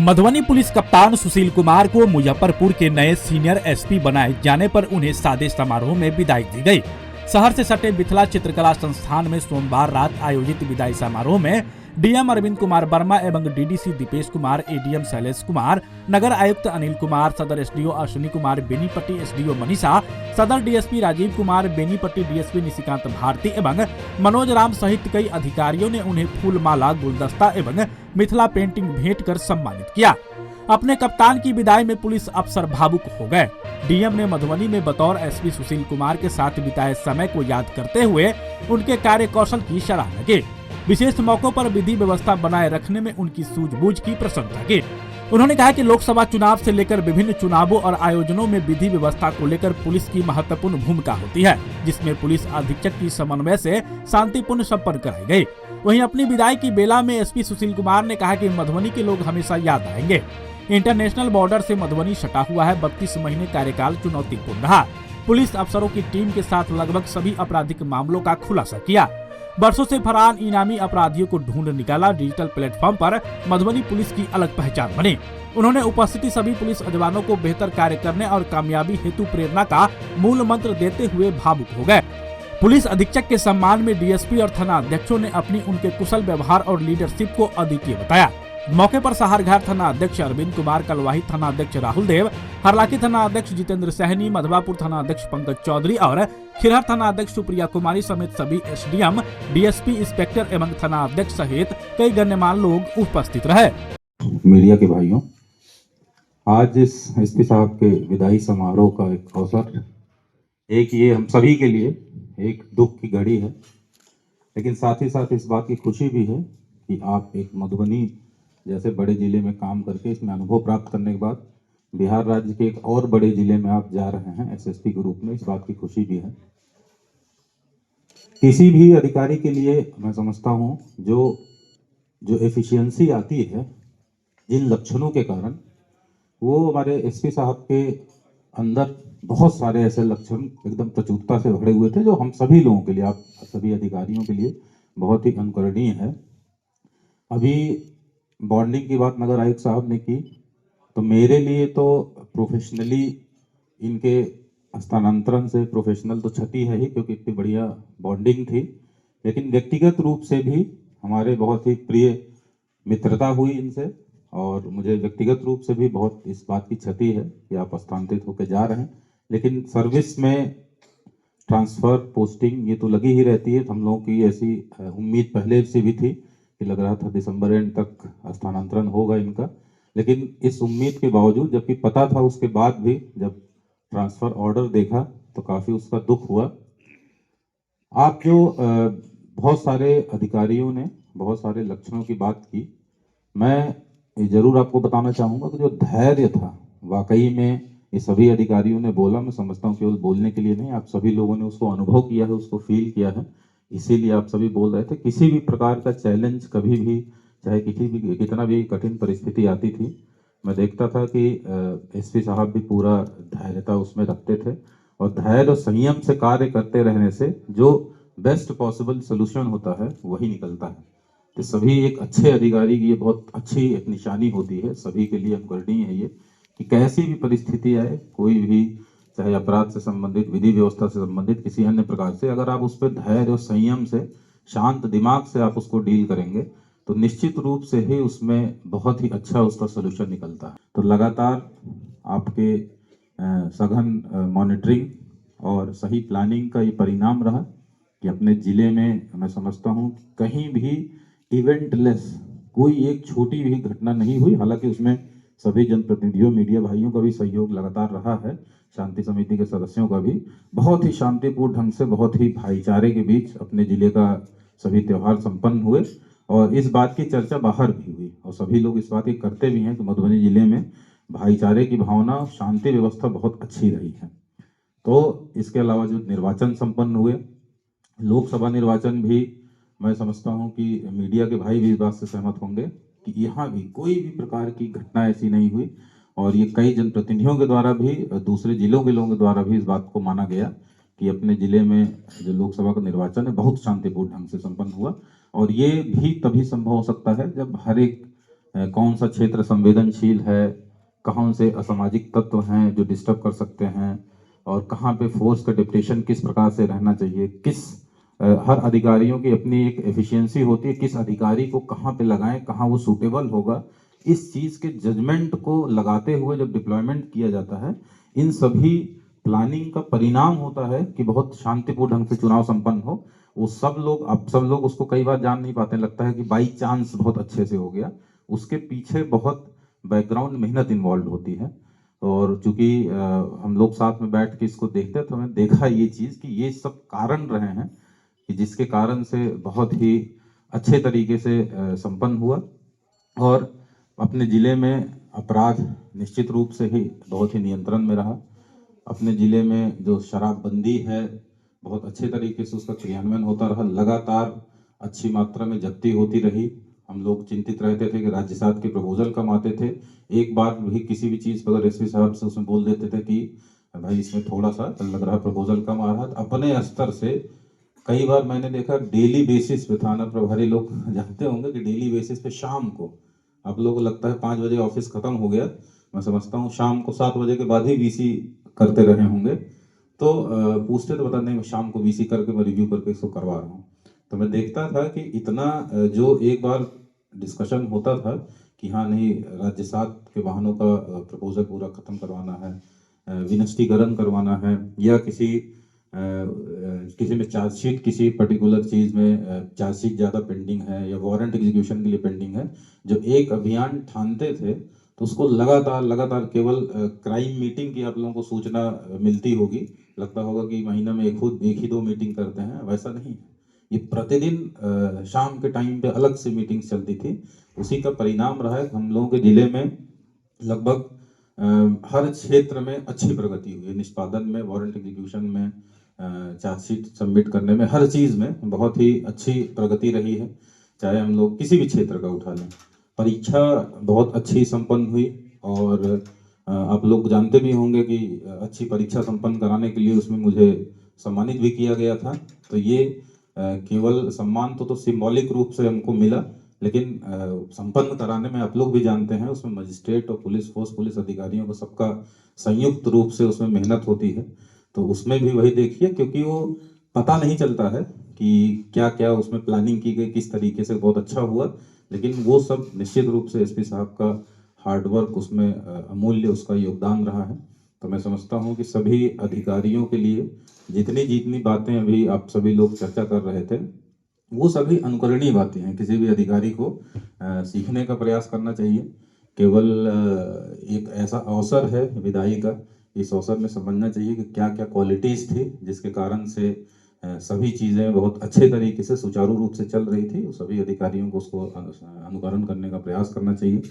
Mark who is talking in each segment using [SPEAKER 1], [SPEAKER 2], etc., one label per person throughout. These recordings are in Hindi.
[SPEAKER 1] मधुबनी पुलिस कप्तान सुशील कुमार को मुजफ्फरपुर के नए सीनियर एसपी बनाए जाने पर उन्हें सादे समारोह में विदाई दी गई। शहर से सटे मिथिला चित्रकला संस्थान में सोमवार रात आयोजित विदाई समारोह में डीएम अरविंद कुमार वर्मा एवं डीडीसी दीपेश कुमार, एडीएम शैलेश कुमार, नगर आयुक्त अनिल कुमार, सदर एसडीओ अश्विनी कुमार, बेनीपट्टी एसडीओ मनीषा, सदर डीएसपी राजीव कुमार, बेनीपट्टी डीएसपी निशिकांत भारती एवं मनोज राम सहित कई अधिकारियों ने उन्हें फूल माला, गुलदस्ता एवं मिथिला पेंटिंग भेंट कर सम्मानित किया। अपने कप्तान की विदाई में पुलिस अफसर भावुक हो गए। डीएम ने मधुबनी में बतौर एसपी सुशील कुमार के साथ बिताए समय को याद करते हुए उनके कार्य कौशल की सराहना की। विशेष मौकों पर विधि व्यवस्था बनाए रखने में उनकी सूझबूझ की प्रशंसा की। उन्होंने कहा कि लोकसभा चुनाव से लेकर विभिन्न चुनावों और आयोजनों में विधि व्यवस्था को लेकर पुलिस की महत्वपूर्ण भूमिका होती है, जिसमें पुलिस अधीक्षक की समन्वय से शांतिपूर्ण संपन्न कराई गई। वहीं अपनी विदाई की बेला में एसपी सुशील कुमार ने कहा कि मधुबनी के लोग हमेशा याद आएंगे। इंटरनेशनल बॉर्डर से मधुबनी सटा हुआ है। 32 महीने कार्यकाल चुनौतीपूर्ण रहा। पुलिस अफसरों की टीम के साथ लगभग सभी आपराधिक मामलों का खुलासा किया। वर्षों से फरार इनामी अपराधियों को ढूंढ निकाला। डिजिटल प्लेटफॉर्म पर मधुबनी पुलिस की अलग पहचान बनी। उन्होंने उपस्थिति सभी पुलिस जवानों को बेहतर कार्य करने और कामयाबी हेतु प्रेरणा का मूल मंत्र देते हुए भावुक हो गए। पुलिस अधीक्षक के सम्मान में डीएसपी और थाना अध्यक्षों ने अपनी उनके कुशल व्यवहार और लीडरशिप को अद्वितीय बताया। मौके पर सहारघाट थाना अध्यक्ष अरविंद कुमार, कलवाही थाना अध्यक्ष राहुल देव, हरलाखी थाना अध्यक्ष जितेंद्र सहनी, मधवापुर थाना अध्यक्ष पंकज चौधरी और खिरहर थाना अध्यक्ष सुप्रिया कुमारी समेत सभी एसडीएम, डीएसपी, इंस्पेक्टर एवं थाना अध्यक्ष सहित कई गण्यमान्य लोग उपस्थित रहे।
[SPEAKER 2] मीडिया के भाइयों, आज इस एसपी साहब के विदाई समारोह का एक अवसर, एक ये हम सभी के लिए एक दुख की घड़ी है, लेकिन साथ ही साथ इस बात की खुशी भी है कि आप एक मधुबनी जैसे बड़े जिले में काम करके इसमें अनुभव प्राप्त करने के बाद बिहार राज्य के एक और बड़े जिले में आप जा रहे हैं एसएसपी के रूप में। इस बात की खुशी भी है। किसी भी अधिकारी के लिए मैं समझता हूं जो एफिशिएंसी आती है जिन लक्षणों के कारण, वो हमारे एसपी साहब के अंदर बहुत सारे ऐसे लक्षण एकदम प्रचुरता से भरे हुए थे, जो हम सभी लोगों के लिए, आप सभी अधिकारियों के लिए बहुत ही अनुकरणीय है। अभी बॉन्डिंग की बात नगर आयुक्त साहब ने की, तो मेरे लिए तो प्रोफेशनली इनके स्थानांतरण से प्रोफेशनल तो क्षति है ही, क्योंकि इतनी बढ़िया बॉन्डिंग थी, लेकिन व्यक्तिगत रूप से भी हमारे बहुत ही प्रिय मित्रता हुई इनसे, और मुझे व्यक्तिगत रूप से भी बहुत इस बात की क्षति है कि आप स्थानांतरित होकर जा रहे हैं। लेकिन सर्विस में ट्रांसफर, पोस्टिंग ये तो लगी ही रहती है। हम लोगों की ऐसी उम्मीद पहले से भी थी कि लग रहा था दिसंबर एंड तक स्थानांतरण होगा इनका, लेकिन इस उम्मीद के बावजूद, जबकि पता था उसके बाद भी, जब ट्रांसफर ऑर्डर देखा तो काफ़ी उसका दुख हुआ। आप जो बहुत सारे अधिकारियों ने बहुत सारे लक्षणों की बात की, मैं ये जरूर आपको बताना चाहूँगा कि जो धैर्य था, वाकई में ये सभी अधिकारियों ने बोला, मैं समझता हूँ केवल बोलने के लिए नहीं, आप सभी लोगों ने उसको अनुभव किया है, उसको फील किया है, इसीलिए आप सभी बोल रहे थे। किसी भी प्रकार का चैलेंज कभी भी, चाहे कितना भी कठिन परिस्थिति आती थी, मैं देखता था कि एसपी साहब भी पूरा धैर्यता उसमें रखते थे, और धैर्य और संयम से कार्य करते रहने से जो बेस्ट पॉसिबल सोल्यूशन होता है वही निकलता है। तो सभी एक अच्छे अधिकारी की ये बहुत अच्छी एक निशानी होती है, सभी के लिए अनुकरणीय है ये, कि कैसी भी परिस्थिति आए, कोई भी, चाहे अपराध से संबंधित, विधि व्यवस्था से संबंधित, किसी अन्य प्रकार से, अगर आप उस पर धैर्य और संयम से, शांत दिमाग से आप उसको डील करेंगे, तो निश्चित रूप से ही उसमें बहुत ही अच्छा उसका सोल्यूशन निकलता है। तो लगातार आपके सघन मॉनिटरिंग और सही प्लानिंग का ये परिणाम रहा कि अपने जिले में मैं समझता हूँ कहीं भी इवेंटलेस कोई एक छोटी भी घटना नहीं हुई। हालांकि उसमें सभी जनप्रतिनिधियों, मीडिया भाइयों का भी सहयोग लगातार रहा है, शांति समिति के सदस्यों का भी बहुत ही शांतिपूर्ण ढंग से, बहुत ही भाईचारे के बीच अपने जिले का सभी त्यौहार संपन्न हुए, और इस बात की चर्चा बाहर भी हुई, और सभी लोग इस बात की करते भी हैं कि मधुबनी जिले में भाईचारे की भावना, शांति व्यवस्था बहुत अच्छी रही है। तो इसके अलावा जो निर्वाचन संपन्न हुए, लोकसभा निर्वाचन भी, मैं समझता हूं कि मीडिया के भाई भी इस बात से सहमत होंगे कि यहाँ भी कोई भी प्रकार की घटना ऐसी नहीं हुई, और ये कई जनप्रतिनिधियों के द्वारा भी, दूसरे जिलों के लोगों के द्वारा भी इस बात को माना गया कि अपने जिले में जो लोकसभा का निर्वाचन है बहुत शांतिपूर्ण ढंग से संपन्न हुआ। और ये भी तभी संभव हो सकता है जब हर एक कौन सा क्षेत्र संवेदनशील है, कौन से असामाजिक तत्व हैं जो डिस्टर्ब कर सकते हैं, और कहाँ पे फोर्स का डिप्रेशन किस प्रकार से रहना चाहिए, हर अधिकारियों की अपनी एक एफिशिएंसी होती है, किस अधिकारी को कहाँ पे लगाएं, कहाँ वो सूटेबल होगा, इस चीज़ के जजमेंट को लगाते हुए जब डिप्लॉयमेंट किया जाता है, इन सभी प्लानिंग का परिणाम होता है कि बहुत शांतिपूर्ण ढंग से चुनाव संपन्न हो। वो सब लोग उसको कई बार जान नहीं पाते, लगता है कि बाई चांस बहुत अच्छे से हो गया, उसके पीछे बहुत बैकग्राउंड मेहनत इन्वॉल्व होती है। और चूंकि हम लोग साथ में बैठ के इसको देखते हैं तो हमें देखा ये चीज़ कि ये सब कारण रहे हैं कि जिसके कारण से बहुत ही अच्छे तरीके से संपन्न हुआ। और अपने ज़िले में अपराध निश्चित रूप से ही बहुत ही नियंत्रण में रहा। अपने ज़िले में जो शराबबंदी है बहुत अच्छे तरीके से उसका क्रियान्वयन होता रहा, लगातार अच्छी मात्रा में जब्ती होती रही। हम लोग चिंतित रहते थे कि राज्य साहब के प्रपोजल कम आते थे, एक बार भी किसी भी चीज़ पर अगर एसपी साहब से उसमें बोल देते थे कि भाई इसमें थोड़ा सा लग रहा प्रपोजल कम आ रहा है, तो अपने स्तर से कई बार मैंने देखा डेली बेसिस पे, थाना प्रभारी लोग जानते होंगे कि डेली बेसिस पे शाम को, आप लोगों को लगता है 5 बजे ऑफिस खत्म हो गया, मैं समझता हूँ शाम को 7 बजे के बाद ही वीसी करते रहे होंगे, तो पूछते तो बता नहीं शाम को वीसी करके मैं रिव्यू करके इसको करवा रहा हूँ। तो मैं देखता था कि इतना जो एक बार डिस्कशन होता था कि हाँ नहीं राज्य सात के वाहनों का प्रपोजल पूरा खत्म करवाना है, विनिष्टीकरण करवाना है, या किसी में चार्जशीट किसी पर्टिकुलर चीज़ में चार्जशीट ज़्यादा पेंडिंग है या वारंट एग्जीक्यूशन के लिए पेंडिंग है, जो एक अभियान ठानते थे तो उसको लगातार लगातार केवल क्राइम मीटिंग की आप लोगों को सूचना मिलती होगी, लगता होगा कि महीना में एक ही दो मीटिंग करते हैं, वैसा नहीं है। ये प्रतिदिन शाम के टाइम पे अलग से मीटिंग चलती थी। उसी का परिणाम रहा है हम लोगों के जिले में लगभग हर क्षेत्र में अच्छी प्रगति हुई है, निष्पादन में, वारंट एग्जीक्यूशन में, चार्जशीट सबमिट करने में, हर चीज़ में बहुत ही अच्छी प्रगति रही है। चाहे हम लोग किसी भी क्षेत्र का उठा लें, परीक्षा बहुत अच्छी संपन्न हुई। और आप लोग जानते भी होंगे कि अच्छी परीक्षा संपन्न कराने के लिए उसमें मुझे सम्मानित भी किया गया था। तो ये केवल सम्मान तो सिंबॉलिक रूप से हमको मिला, लेकिन संपन्न कराने में आप लोग भी जानते हैं उसमें मजिस्ट्रेट और पुलिस फोर्स, पुलिस अधिकारियों को सबका संयुक्त रूप से उसमें मेहनत होती है। तो उसमें भी वही देखिए, क्योंकि वो पता नहीं चलता है कि क्या क्या उसमें प्लानिंग की गई, किस तरीके से बहुत अच्छा हुआ, लेकिन वो सब निश्चित रूप से एसपी साहब का हार्डवर्क उसमें अमूल्य उसका योगदान रहा है। तो मैं समझता हूँ कि सभी अधिकारियों के लिए जितनी जितनी बातें अभी आप सभी लोग चर्चा कर रहे थे वो सभी अनुकरणीय बातें हैं, किसी भी अधिकारी को सीखने का प्रयास करना चाहिए। केवल एक ऐसा अवसर है विदाई का, इस अवसर में समझना चाहिए कि क्या क्या क्वालिटीज़ थी जिसके कारण से सभी चीज़ें बहुत अच्छे तरीके से सुचारू रूप से चल रही थी। सभी अधिकारियों को उसको अनुकरण करने का प्रयास करना चाहिए।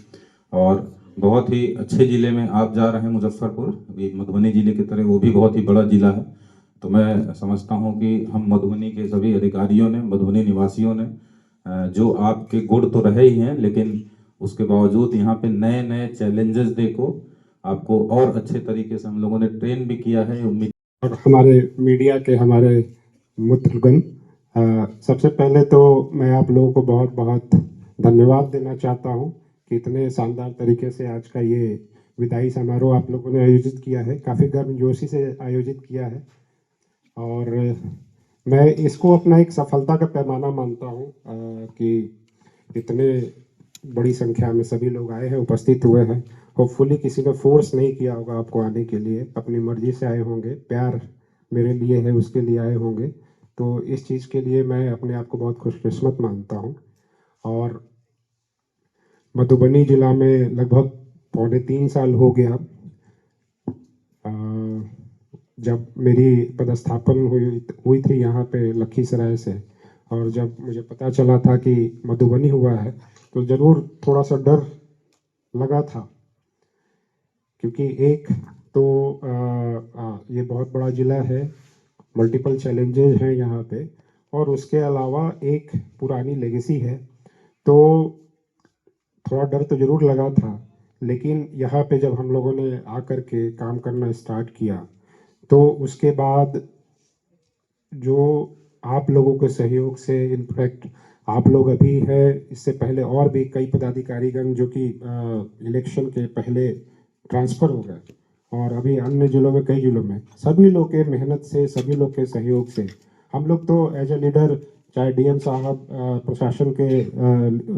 [SPEAKER 2] और बहुत ही अच्छे ज़िले में आप जा रहे हैं, मुजफ्फरपुर, ये मधुबनी ज़िले की तरह वो भी बहुत ही बड़ा ज़िला है। तो मैं समझता हूँ कि हम मधुबनी के सभी अधिकारियों ने, मधुबनी निवासियों ने जो आपके गुण तो रहे ही हैं, लेकिन उसके बावजूद यहाँ पे नए नए चैलेंजेस देखो, आपको और अच्छे तरीके से हम लोगों ने ट्रेन भी किया है। उम्मीद
[SPEAKER 3] और हमारे मीडिया के हमारे मित्रगण, सबसे पहले तो मैं आप लोगों को बहुत बहुत धन्यवाद देना चाहता हूं कि इतने शानदार तरीके से आज का ये विदाई समारोह आप लोगों ने आयोजित किया है, काफ़ी गर्मजोशी से आयोजित किया है। और मैं इसको अपना एक सफलता का पैमाना मानता हूं कि इतने बड़ी संख्या में सभी लोग आए हैं, उपस्थित हुए हैं। होपफुली किसी ने फोर्स नहीं किया होगा आपको आने के लिए, अपनी मर्जी से आए होंगे, प्यार मेरे लिए है उसके लिए आए होंगे। तो इस चीज़ के लिए मैं अपने आप को बहुत खुशकिस्मत मानता हूँ। और मधुबनी जिला में लगभग 3.25 साल हो गया जब मेरी पदस्थापन हुई थी यहाँ पे लखीसराय से। और जब मुझे पता चला था कि मधुबनी हुआ है तो ज़रूर थोड़ा सा डर लगा था, क्योंकि एक तो ये बहुत बड़ा ज़िला है, मल्टीपल चैलेंजेस हैं यहाँ पे, और उसके अलावा एक पुरानी लेगेसी है। तो थोड़ा डर तो ज़रूर लगा था, लेकिन यहाँ पे जब हम लोगों ने आकर के काम करना स्टार्ट किया तो उसके बाद जो आप लोगों के सहयोग से, इनफैक्ट आप लोग अभी है, इससे पहले और भी कई पदाधिकारीगण जो कि इलेक्शन के पहले ट्रांसफ़र हो गए और अभी अन्य जिलों में, कई जिलों में, सभी लोग के मेहनत से, सभी लोग के सहयोग से हम लोग तो एज ए लीडर, चाहे डीएम साहब प्रशासन के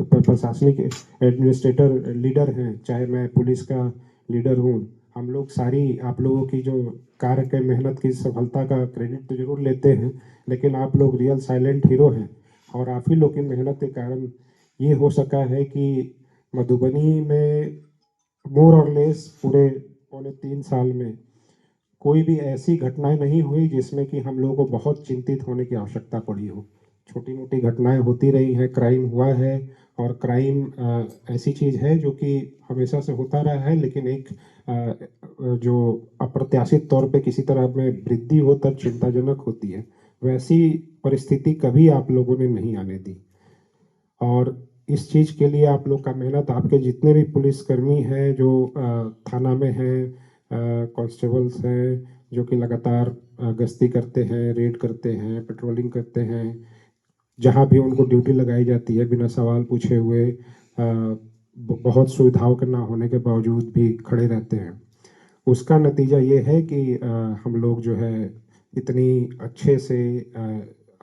[SPEAKER 3] प्रशासनिक एडमिनिस्ट्रेटर लीडर हैं, चाहे मैं पुलिस का लीडर हूँ, हम लोग सारी आप लोगों की जो कार्य के मेहनत की सफलता का क्रेडिट तो जरूर लेते हैं, लेकिन आप लोग रियल साइलेंट हीरो हैं और आप ही लोग की मेहनत के कारण ये हो सका है कि मधुबनी में मोर और लेस पूरे 3.5 साल में कोई भी ऐसी घटनाएं नहीं हुई जिसमें कि हम लोगों को बहुत चिंतित होने की आवश्यकता पड़ी हो। छोटी मोटी घटनाएं होती रही हैं, क्राइम हुआ है और क्राइम ऐसी चीज़ है जो कि हमेशा से होता रहा है, लेकिन एक जो अप्रत्याशित तौर पे किसी तरह में वृद्धि हो तब चिंताजनक होती है। वैसी परिस्थिति कभी आप लोगों ने नहीं आने दी और इस चीज़ के लिए आप लोग का मेहनत, आपके जितने भी पुलिसकर्मी हैं जो थाना में हैं, कांस्टेबल्स हैं जो कि लगातार गश्ती करते हैं, रेड करते हैं, पेट्रोलिंग करते हैं, जहाँ भी उनको ड्यूटी लगाई जाती है बिना सवाल पूछे हुए, बहुत सुविधाओं के ना होने के बावजूद भी खड़े रहते हैं। उसका नतीजा ये है कि हम लोग जो है इतनी अच्छे से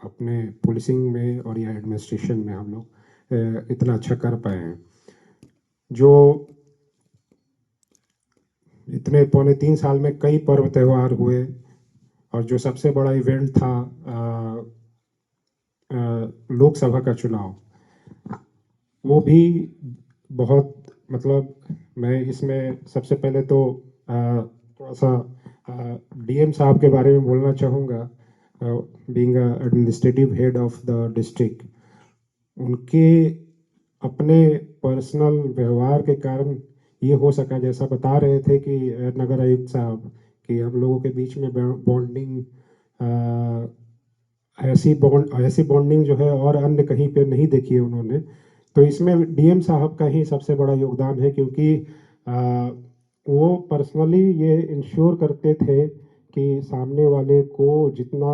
[SPEAKER 3] अपने पुलिसिंग में और या एडमिनिस्ट्रेशन में हम लोग इतना अच्छा कर पाए हैं। जो इतने 3.25 साल में कई पर्व त्यौहार हुए और जो सबसे बड़ा इवेंट था लोकसभा का चुनाव, वो भी बहुत, मतलब मैं इसमें सबसे पहले तो थोड़ा सा डीएम साहब के बारे में बोलना चाहूँगा। Being administrative head of the district, उनके अपने पर्सनल व्यवहार के कारण ये हो सका, जैसा बता रहे थे कि नगर आयुक्त साहब, कि हम लोगों के बीच में बॉन्डिंग, ऐसी बॉन्डिंग जो है और अन्य कहीं पे नहीं देखी है उन्होंने। तो इसमें डीएम साहब का ही सबसे बड़ा योगदान है, क्योंकि वो पर्सनली ये इंश्योर करते थे कि सामने वाले को जितना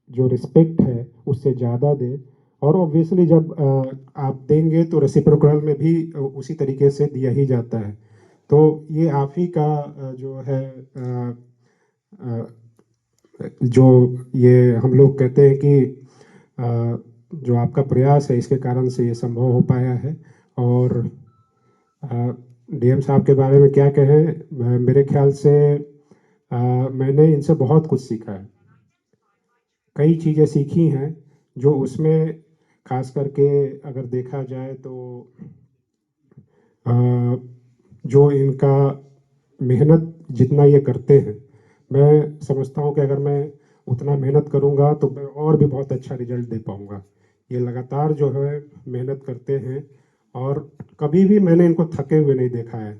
[SPEAKER 3] जो रिस्पेक्ट है उससे ज़्यादा दे, और ऑब्वियसली जब आप देंगे तो रेसिप्रोकल में भी उसी तरीके से दिया ही जाता है। तो ये आप ही का जो है जो ये हम लोग कहते हैं कि जो आपका प्रयास है, इसके कारण से ये संभव हो पाया है। और डीएम साहब के बारे में क्या कहें, मेरे ख्याल से मैंने इनसे बहुत कुछ सीखा है, कई चीज़ें सीखी हैं जो उसमें खास करके अगर देखा जाए तो जो इनका मेहनत जितना ये करते हैं, मैं समझता हूँ कि अगर मैं उतना मेहनत करूँगा तो मैं और भी बहुत अच्छा रिजल्ट दे पाऊँगा। ये लगातार जो है मेहनत करते हैं और कभी भी मैंने इनको थके हुए नहीं देखा है।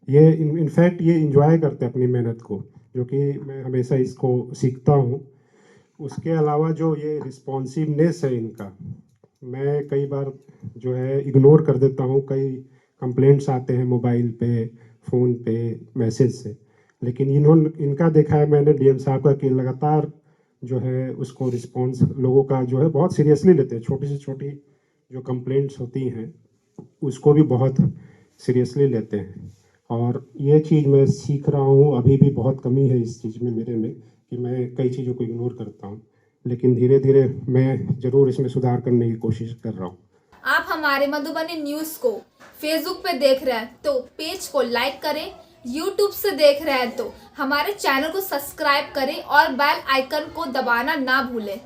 [SPEAKER 3] ये इनफैक्ट ये इंजॉय करते हैं अपनी मेहनत को, जो कि मैं हमेशा इसको सीखता हूँ। उसके अलावा जो ये रिस्पॉन्सिवनेस है इनका, मैं कई बार जो है इग्नोर कर देता हूँ। कई कंप्लेंट्स आते हैं मोबाइल पे, फ़ोन पे, मैसेज से, लेकिन इनका देखा है मैंने डीएम साहब का कि लगातार जो है उसको रिस्पॉन्स लोगों का जो है बहुत सीरियसली लेते हैं। छोटी से छोटी जो कंप्लेंट्स होती हैं उसको भी बहुत सीरियसली लेते हैं, और ये चीज़ मैं सीख रहा हूँ। अभी भी बहुत कमी है इस चीज़ में मेरे में कि मैं कई चीज़ों को इग्नोर करता हूँ, लेकिन धीरे धीरे मैं ज़रूर इसमें सुधार करने की कोशिश कर रहा हूँ।
[SPEAKER 4] आप हमारे मधुबनी न्यूज़ को फेसबुक पे देख रहे हैं तो पेज को लाइक करें, यूट्यूब से देख रहे हैं तो हमारे चैनल को सब्सक्राइब करें और बेल आइकन को दबाना ना भूलें।